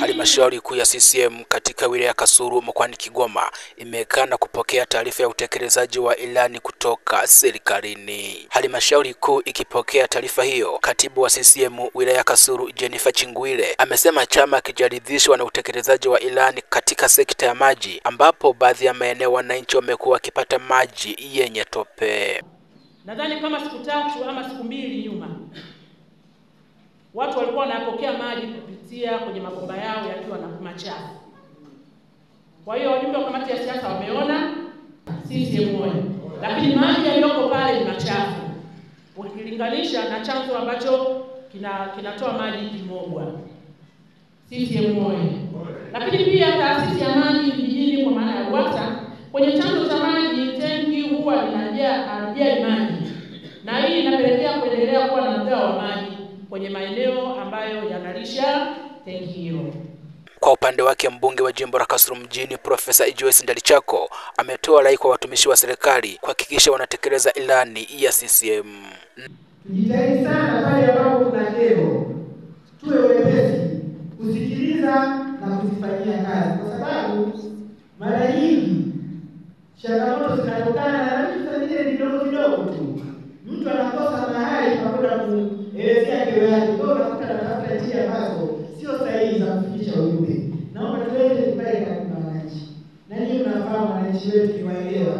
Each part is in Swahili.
Halmashauri kuu ya CCM katika wilaya ya Kasulu mkoani Kigoma imekana kupokea taarifa ya utekelezaji wa ilani kutoka serikalini. Halmashauri kuu ikipokea taarifa hiyo, katibu wa CCM wilaya ya Kasulu Jennifer Chingwile amesema chama kijaridhishwa na utekelezaji wa ilani katika sekta ya maji, ambapo baadhi ya maeneo wananchi wamekuwa wakipata maji yenye tope. Nadhani kama siku 3 ama siku 2 nyuma watu walikuwa wanapokea maji kupitia kwenye mabomba yao yakiwa na machafu. Kwa hiyo wajumbe wa kamati ya siasa wameona CCM moja, lakini maji yaliyoko pale ni machafu ukilinganisha na chanzo ambacho kinatoa maji Kimogwa. CCM moja. Lakini pia taasisi ya maji vijijini kwa maana ya WATA, kwenye chanzo cha maji tenki huwa linajaa maji, na hii inapelekea kuendelea kuwa na mgao wa maji kwenye maeneo ambayo yanalisha tenki hilo. Kwa upande wake, mbunge wa jimbo la Kasulu mjini Profesa Joyce Ndalichako ametoa rai kwa watumishi wa serikali kuhakikisha wanatekeleza ilani ya CCM. Jitahidi sana pale ambapo kuna kero, tuwe wepesi kusikiliza na kuzifanyia kazi, kwa sababu mara nyingi changamoto zinatokana na vitu vingine vidogo tu. Mtu anakosa mahali pa kwenda kuelezea kero yake, ndio unakuta anatafuta njia ambazo sio sahihi za kufikisha ujumbe. Naomba tuende tukae karibu na wananchi, na nyinyi mnafahamu wananchi wetu ni waelewa.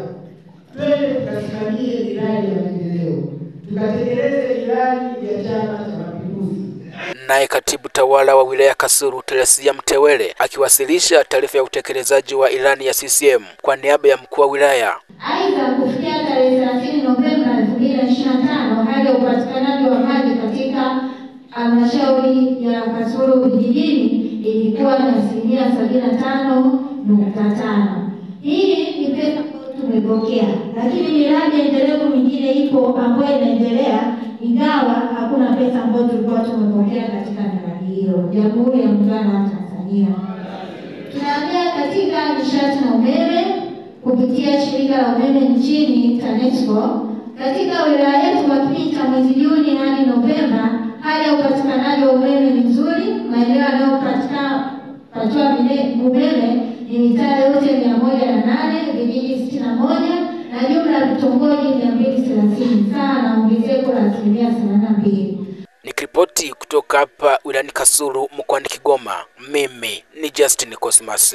Twende tukasimamie ilani ya maendeleo, tukatekeleze ilani ya Chama cha Mapinduzi. Naye katibu tawala wa wilaya ya Kasulu Teresia Mtewele akiwasilisha taarifa ya utekelezaji wa ilani ya CCM kwa niaba ya mkuu wa wilaya. Aidha, kufikia tarehe 30 Novemba 2025 hali ya upatikanaji wa maji katika halmashauri ya Kasulu vijijini ilikuwa ni 75.5. Hii ni pesa tumepokea, lakini miradi endelevu mingine ipo ambayo inaendelea, ingawa hakuna pesa ambayo tulikuwa tumepokea katika miradi hiyo. Jamhuri ya Muungano wa Tanzania. Tunaangalia katika nishati na umeme kupitia shirika la umeme nchini TANESCO. Katika wilaya yetu kwa kipindi cha mwezi Juni hadi Novemba, hali ya upatikanaji wa umeme ni nzuri. Maeneo yanayopatikana umeme ni mitaa yote 108, vijiji 61 na jumla ya vitongoji 230, sawa na ongezeko la 82%. Nikiripoti kutoka hapa wilayani Kasulu mkoani Kigoma, mimi ni Justin Cosmas.